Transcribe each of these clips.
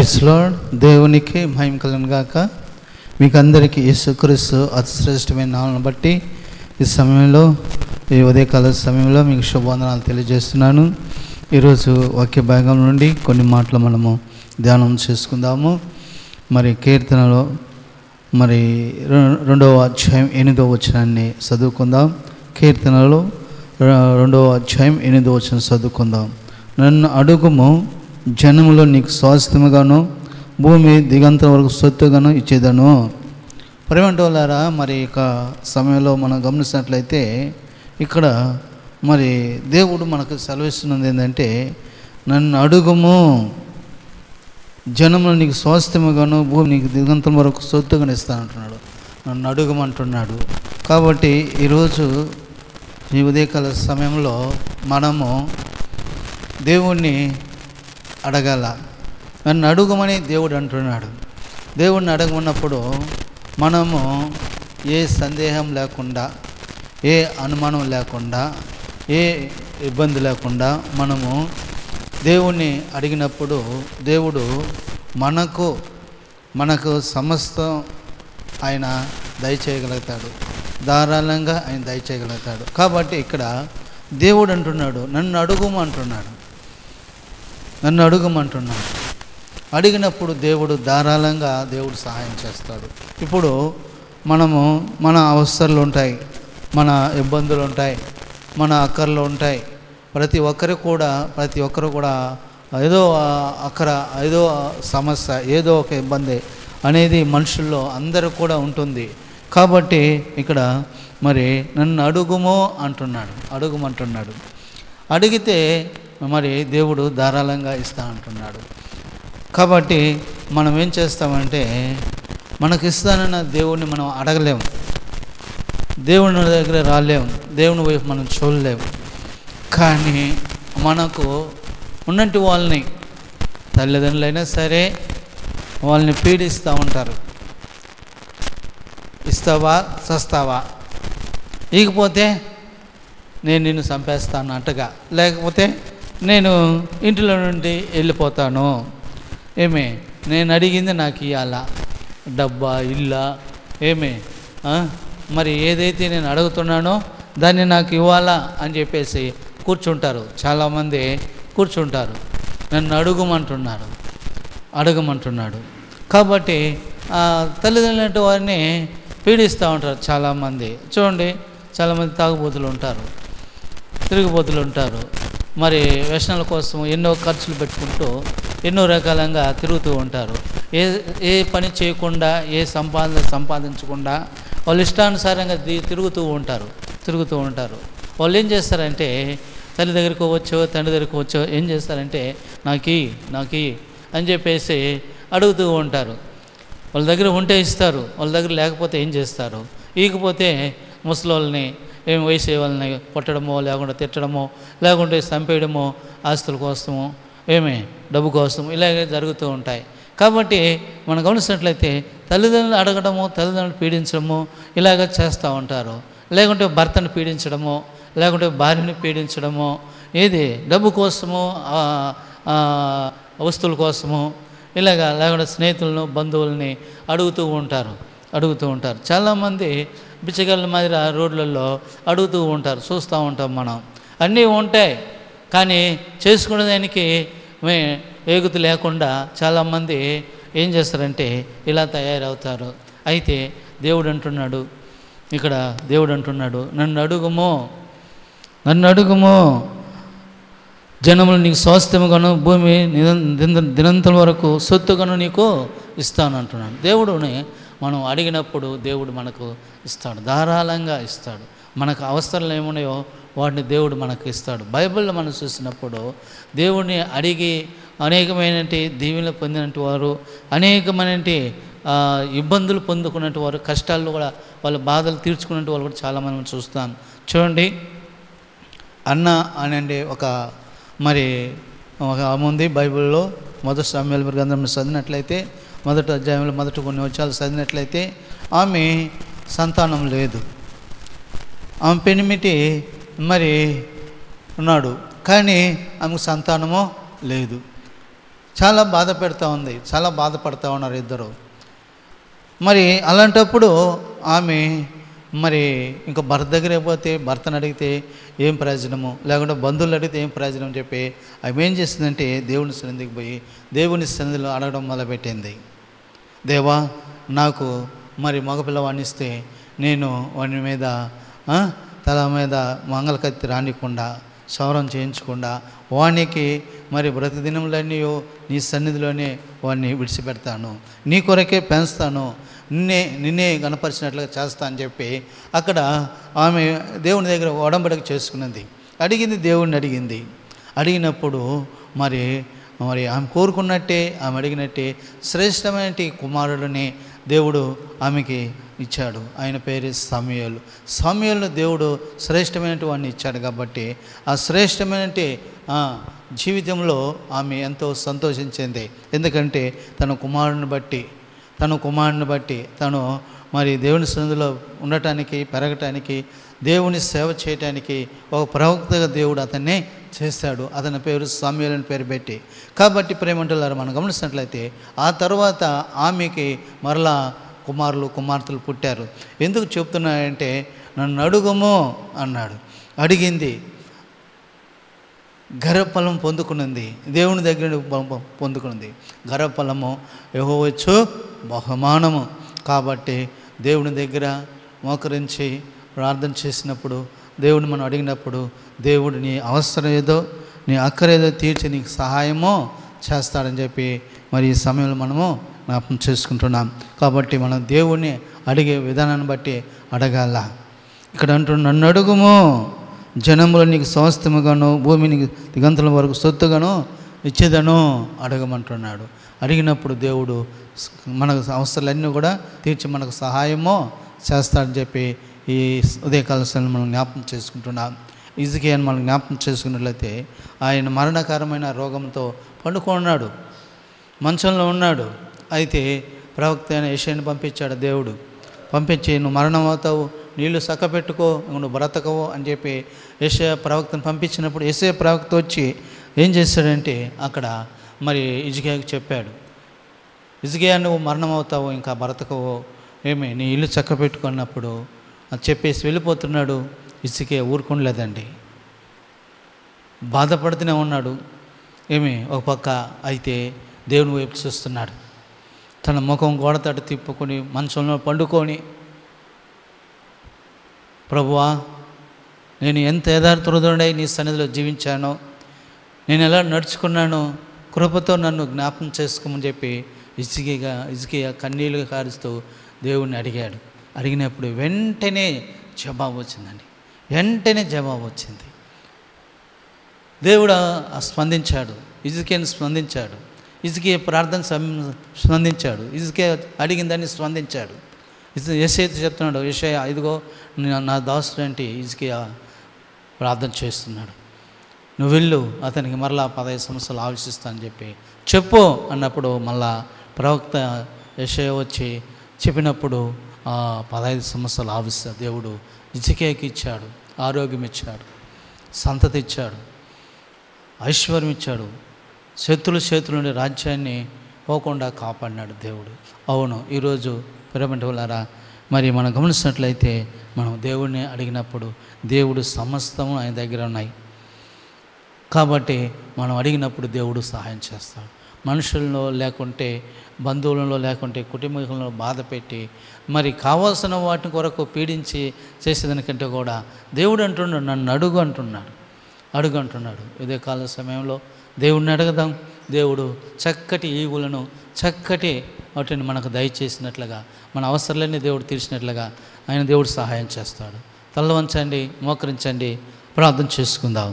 Praise lord. దేవునికి మహిమ కలుగును గాక. మీకు అందరికీ యేసుక్రీస్తు అతి శ్రేష్టమైన నామమును బట్టి ఈ సమయంలో, ఈ ఉదయకాల సమయంలో మీకు శుభవందనాలు తెలియజేస్తున్నాను. ఈరోజు వాక్య భాగం నుండి కొన్ని మాటలు మనము ధ్యానం చేసుకుందాము. మరి కీర్తనలో 2వ అధ్యాయం 8వ వచనాన్ని చదువుకుందాం. కీర్తనలో 2వ అధ్యాయం 8వ వచనం చదువుకుందాం. నన్ను అడుగుము, జనములో నీకు స్వాస్థ్యముగాను భూమి దిగంతం వరకు సొత్తుగాను ఇచ్చేదను. ప్రేమంటి వాళ్ళారా, మరి ఇక సమయంలో మనం గమనించినట్లయితే ఇక్కడ మరి దేవుడు మనకు సెలవిస్తున్నది ఏంటంటే, నన్ను అడుగుము, జనములు నీకు స్వాస్థ్యముగాను భూమి నీకు దిగంతం వరకు సొత్తుగాను ఇస్తానంటున్నాడు. నన్ను అడుగుమంటున్నాడు. కాబట్టి ఈరోజు ఈ ఉదయకాల సమయంలో మనము దేవుణ్ణి అడగాల. నన్ను అడుగుమని దేవుడు అంటున్నాడు. దేవుడిని అడగమన్నప్పుడు మనము ఏ సందేహం లేకుండా, ఏ అనుమానం లేకుండా, ఏ ఇబ్బంది లేకుండా మనము దేవుణ్ణి అడిగినప్పుడు దేవుడు మనకు సమస్తం ఆయన దయచేయగలుగుతాడు. ధారాళంగా ఆయన దయచేయగలుగుతాడు. కాబట్టి ఇక్కడ దేవుడు అంటున్నాడు, నన్ను అడుగుమంటున్నాడు. నన్ను అడుగుమంటున్నాడు. అడిగినప్పుడు దేవుడు ధారాళంగా దేవుడు సహాయం చేస్తాడు. ఇప్పుడు మనము మన అవసరాలు ఉంటాయి, మన ఇబ్బందులు ఉంటాయి, మన అక్కర్లు ఉంటాయి. ప్రతి ఒక్కరు కూడా ఏదో అక్కర, ఏదో సమస్య, ఏదో ఒక ఇబ్బంది అనేది మనుషుల్లో అందరూ కూడా ఉంటుంది. కాబట్టి ఇక్కడ మరి నన్ను అడుగుమో అంటున్నాడు, అడుగుమంటున్నాడు. అడిగితే మరి దేవుడు ధారాళంగా ఇస్తా అంటున్నాడు. కాబట్టి మనం ఏం చేస్తామంటే, మనకు ఇస్తానన్న దేవుడిని మనం అడగలేము, దేవుని దగ్గర రాలేము, దేవుని వైపు మనం చూడలేము. కానీ మనకు ఉన్నట్టు వాళ్ళని, తల్లిదండ్రులైనా సరే, వాళ్ళని పీడిస్తూ ఉంటారు. ఇస్తావా చస్తావా, ఇకపోతే నేను నిన్ను చంపేస్తాను అన్నట్టుగా, లేకపోతే నేను ఇంటిలో నుండి వెళ్ళిపోతాను, నేను అడిగింది నాకు ఇవ్వాలా, డబ్బా, ఇల్లా, మరి ఏదైతే నేను అడుగుతున్నానో దాన్ని నాకు ఇవ్వాలా అని చెప్పేసి కూర్చుంటారు. చాలామంది కూర్చుంటారు. నన్ను అడగమంటున్నాడు. కాబట్టి తల్లిదండ్రులు వారిని పీడిస్తూ ఉంటారు. చాలామంది చూడండి, చాలామంది తాగుబోతులు ఉంటారు, తిరుగుబోతులు ఉంటారు. మరి వ్యసనాల కోసం ఎన్నో ఖర్చులు పెట్టుకుంటూ ఎన్నో రకాలంగా తిరుగుతూ ఉంటారు. ఏ పని చేయకుండా, ఏ సంపాదించకుండా వాళ్ళు ఇష్టానుసారంగా తిరుగుతూ ఉంటారు. వాళ్ళు ఏం చేస్తారంటే, తల్లి దగ్గరికి వచ్చో తండ్రి దగ్గరికి వచ్చో ఏం చేస్తారంటే, నాకి అని చెప్పేసి అడుగుతూ ఉంటారు. వాళ్ళ దగ్గర ఉంటే ఇస్తారు, వాళ్ళ దగ్గర లేకపోతే ఏం చేస్తారు? ఈకపోతే ముసలోళ్ళని, వయసు వాళ్ళని కొట్టడమో, లేకుంటే తిట్టడమో, లేకుంటే చంపేయడమో, ఆస్తుల కోసమో, డబ్బు కోసం ఇలాగే జరుగుతూ ఉంటాయి. కాబట్టి మనం గమనించినట్లయితే తల్లిదండ్రులు అడగడము, తల్లిదండ్రులు పీడించడము ఇలాగ చేస్తూ ఉంటారు. లేకుంటే భర్తను పీడించడమో, లేకుంటే భార్యను పీడించడమో, ఏది డబ్బు కోసమో, వస్తువుల కోసమో ఇలాగా, లేకుంటే స్నేహితులను, బంధువుల్ని అడుగుతూ ఉంటారు. చాలామంది బిచ్చగాళ్ళ మాదిరి రోడ్లలో అడుగుతూ ఉంటారు, చూస్తూ ఉంటాం మనం. అన్నీ ఉంటాయి, కానీ చేసుకునే దానికి ఏగుతు లేకుండా చాలామంది ఏం చేస్తారంటే ఇలా తయారవుతారు. అయితే దేవుడు అంటున్నాడు, ఇక్కడ దేవుడు అంటున్నాడు, నన్ను అడుగుము, జనములు నీకు స్వాస్థ్యముగాను భూమి దినంతం వరకు సొత్తుగాను నీకు ఇస్తాను అంటున్నాడు. దేవుడుని మనం అడిగినప్పుడు దేవుడు మనకు ఇస్తాడు, ధారాళంగా ఇస్తాడు. మనకు అవసరాలు ఏమున్నాయో వాటిని దేవుడు మనకు ఇస్తాడు. బైబిల్లో మనం చూసినప్పుడు దేవుడిని అడిగి అనేకమైన దీవెనలు పొందినట్టు వారు, అనేకమైన ఇబ్బందులు పొందుకున్నట్టు వారు, కష్టాల్లో కూడా వాళ్ళ బాధలు తీర్చుకున్నట్టు వాళ్ళు కూడా చాలామంది చూస్తాను. చూడండి, అన్న అనండి ఒక ఉంది బైబిల్లో. మొదటి సమూయేలు గ్రంథం చదివినట్లయితే, మొదటి అధ్యాయంలో మొదటి కొన్ని వచనాలు చదివినట్లయితే, ఆమె సంతానం లేదు, ఆమె పెనిమిటి ఉన్నాడు, కానీ ఆమెకు సంతానము లేదు. చాలా బాధ పెడతా ఉంది, చాలా బాధపడతా ఉన్నారు ఇద్దరు. మరి అలాంటప్పుడు ఆమె మరి ఇంకా భర్త దగ్గరికి పోతే భర్తను అడిగితే ఏం ప్రయోజనము, లేకుంటే బంధువులు అడిగితే ఏం ప్రయోజనం అని చెప్పి ఆమె ఏం చేసిందంటే దేవుని సన్నిధికి పోయి దేవుని సన్నిధిలో అడగడం మొదలుపెట్టింది. దేవా, నాకు మరి మగపిల్లవాడిని ఇస్తే నేను వాని మీద తల మీద మంగళకత్తి రానికుండా క్షౌరం చేయించకుండా వానికి మరి బ్రతిదినములన్నీ నీ సన్నిధిలోనే వాడిని విడిచిపెడతాను, నీ కొరకే పెంచుతాను, నిన్నే కనపరిచినట్లుగా చేస్తా అని చెప్పి అక్కడ ఆమె దేవుని దగ్గర ఒడంబడిక చేసుకున్నది. అడిగింది, దేవుడిని అడిగినప్పుడు మరి ఆమె కోరుకున్నట్టే, ఆమె అడిగినట్టే శ్రేష్టమైన కుమారుడిని దేవుడు ఆమెకి ఇచ్చాడు. ఆయన పేరు సమూయేలు. సమూయేలును దేవుడు శ్రేష్టమైన వాడిని ఇచ్చాడు కాబట్టి ఆ శ్రేష్టమైన జీవితంలో ఆమె ఎంతో సంతోషించింది. ఎందుకంటే తన కుమారుని బట్టి తను మరి దేవుని సన్నిధిలో ఉండటానికి, పెరగటానికి, దేవుని సేవ చేయటానికి ఒక ప్రవక్తగా దేవుడు అతన్ని చేశాడు. అతని పేరు సమూయేలు అని పేరు పెట్టి. కాబట్టి ప్రేమంటులారు మనం గమనించినట్లయితే ఆ తర్వాత ఆమెకి మరలా కుమార్తెలు పుట్టారు. ఎందుకు చెప్తున్నాయంటే నన్ను అడుగుము అన్నాడు. అడిగింది, గర్భఫలం పొందుకున్నది, దేవుని దగ్గర పొందుకున్నది. గర్భఫలము యెహోవాకు బహుమానము. కాబట్టి దేవుని దగ్గర మోకరించి ప్రార్థన చేసినప్పుడు, దేవుడిని మనం అడిగినప్పుడు దేవుడు నీ అవసరం ఏదో, నీ అక్కరేదో తీర్చి నీకు సహాయమో చేస్తాడని చెప్పి మరి ఈ సమయంలో మనము జ్ఞాపకం చేసుకుంటున్నాం. కాబట్టి మనం దేవుణ్ణి అడిగే విధానాన్ని బట్టి అడగాల. ఇక్కడ అంటున్నాడు, నన్ను అడుగుము, జనములు నీకు స్వాస్థ్యముగాను భూమి నీకు దిగంతుల వరకు సొత్తుగాను ఇచ్చేదను అడగమంటున్నాడు. అడిగినప్పుడు దేవుడు మనకు అవసరాలన్నీ కూడా తీర్చి మనకు సహాయమో చేస్తాడని చెప్పి ఈ ఉదయకాల సమయంలో మనం జ్ఞాపకం చేసుకుంటున్నాం. హిజ్కియాని మనం జ్ఞాపకం చేసుకున్నట్లయితే ఆయన మరణకరమైన రోగంతో పండుకున్నాడు, మంచంలో ఉన్నాడు. అయితే ప్రవక్త అయిన యెషయాని పంపించాడు దేవుడు. పంపించి నువ్వు మరణం అవుతావు, నీళ్లు చక్కపెట్టుకో, నువ్వు బ్రతకవు అని చెప్పి యెషయా ప్రవక్తను పంపించినప్పుడు యెషయా ప్రవక్త వచ్చి ఏం చేశాడంటే అక్కడ మరి హిజ్కియాకి చెప్పాడు, హిజ్కియా నువ్వు మరణం అవుతావు, ఇంకా బ్రతకవు, నీ ఇల్లు చక్కపెట్టుకున్నప్పుడు అది చెప్పేసి వెళ్ళిపోతున్నాడు. హిజ్కియా ఊరుకోలేదండి, బాధపడుతూనే ఉన్నాడు. ఒక పక్క అయితే దేవుని వైపు చూస్తున్నాడు. తన ముఖం గోడతట తిప్పుకొని మంచంలో పండుకొని, ప్రభువా, నేను ఎంత యథార్థుడై నీ సన్నిధిలో జీవించానో, నేను ఎలా నడుచుకున్నానో, కృపతో నన్ను జ్ఞాపకం చేసుకోమని చెప్పి హిజ్కియా కన్నీళ్లు కారుస్తూ దేవుణ్ణి అడిగాడు. అడిగినప్పుడు వెంటనే జవాబు వచ్చిందండి. దేవుడు స్పందించాడు, హిజ్కియాని స్పందించాడు, హిజ్కియా ప్రార్థన స్పందించాడు, హిజ్కియా అడిగిందని స్పందించాడు. యెషయా చెప్తున్నాడు, యెషయా ఇదిగో నా దాసుడు అంటే హిజ్కియా ప్రార్థన చేస్తున్నాడు, నువ్వు వెళ్ళు, అతనికి మరలా 15 సంవత్సరాలు ఆలోచిస్తా అని చెప్పు అన్నప్పుడు మళ్ళా ప్రవక్త యెషయా వచ్చి చెప్పినప్పుడు 15 సంవత్సరాలు ఆవిస్తా దేవుడు హిజ్కియాకి ఇచ్చాడు. ఆరోగ్యం ఇచ్చాడు, సంతతి ఇచ్చాడు, ఐశ్వర్యం ఇచ్చాడు, శత్రుల చేతుల నుండి రాజ్యాన్ని పోకుండా కాపాడినాడు దేవుడు. అవును, ఈరోజు ప్రేమంటులారా మరి మనం గమనించినట్లయితే మనం దేవుడిని అడిగినప్పుడు దేవుడు సమస్తము ఆయన దగ్గర ఉన్నాయి. కాబట్టి మనం అడిగినప్పుడు దేవుడు సహాయం చేస్తాడు. మనుషుల్లో లేకుంటే, బంధువులలో లేకుంటే, కుటుంబంలో బాధ పెట్టి మరి కావాల్సిన వాటి కొరకు పీడించి చేసేదానికంటే కూడా దేవుడు అంటున్నాడు, నన్ను అడుగు అంటున్నాడు. ఇదే కాల సమయంలో దేవుడిని అడగదాం. దేవుడు చక్కటి ఈవులను, చక్కటి వాటిని మనకు దయచేసినట్లుగా, మన అవసరాలన్నీ దేవుడు తీర్చినట్లుగా ఆయన దేవుడు సహాయం చేస్తాడు. తల వంచండి, మోకరించండి, ప్రార్థన చేసుకుందాం.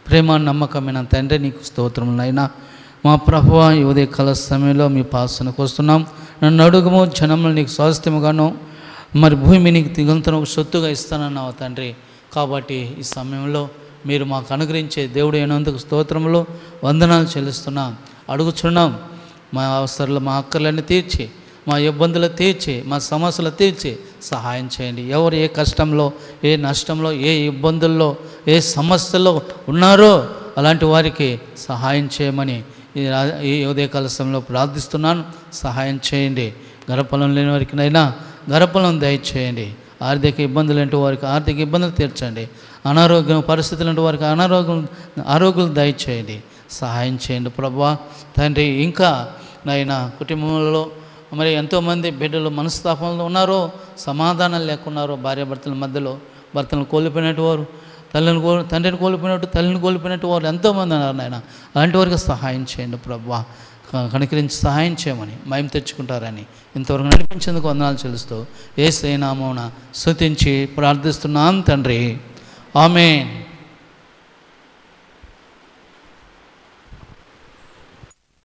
ప్రేమ నమ్మకమైన తండ్రి, నీకు స్తోత్రములైనా మా ప్రభువా, ఈ ఉదయ కాల సమయంలో మీ పాసనకు వస్తున్నాం. నన్ను అడుగుము, జనములు నీకు స్వాస్థ్యముగాను మరి భూమి నీకు దిగంతునకు సొత్తుగా ఇస్తానన్నావు తండ్రి. కాబట్టి ఈ సమయంలో మీరు మాకు అనుగ్రహించే దేవుడు అయినందుకు స్తోత్రములు, వందనాలు చెల్లిస్తున్నాం. అడుగుచున్నాం, మా అవసరాలు, మా అక్కర్లన్నీ తీర్చి, మా ఇబ్బందులు తీర్చి, మా సమస్యలు తీర్చి సహాయం చేయండి. ఎవరు ఏ కష్టంలో, ఏ నష్టంలో, ఏ ఇబ్బందుల్లో, ఏ సమస్యల్లో ఉన్నారో అలాంటి వారికి సహాయం చేయమని ఈ ఉదయకాల సమయంలో ప్రార్థిస్తున్నాను. సహాయం చేయండి. గర్భఫలం లేని వారికినైనా గర్భఫలం దయచేయండి. ఆర్థిక ఇబ్బందులు అంటే వారికి ఆర్థిక ఇబ్బందులు తీర్చండి. అనారోగ్యం పరిస్థితులు అంటే వారికి ఆరోగ్యం దయచేయండి. సహాయం చేయండి ప్రభువా. తండ్రి, ఇంకా నాయన కుటుంబంలో మరి ఎంతోమంది బిడ్డలు మనస్తాపంలో ఉన్నారో, సమాధానం లేకున్నారో, భార్యాభర్తల మధ్యలో భర్తలను కోల్పోయినట్టు వారు, తండ్రిని కోల్పోయినట్టు, తల్లిని కోల్పోయినట్టు వారు ఎంతోమంది ఉన్నారు నాయన. అలాంటి వారికి సహాయం చేయండి ప్రభువా. కనికరించి సహాయం చేయమని మహిమ తెచ్చుకుంటారని ఇంతవరకు నడిపించేందుకు వందనాలు చెల్లిస్తూ యేసయ్య నామమున స్తుతించి ప్రార్థిస్తున్నాం తండ్రి. ఆమేన్.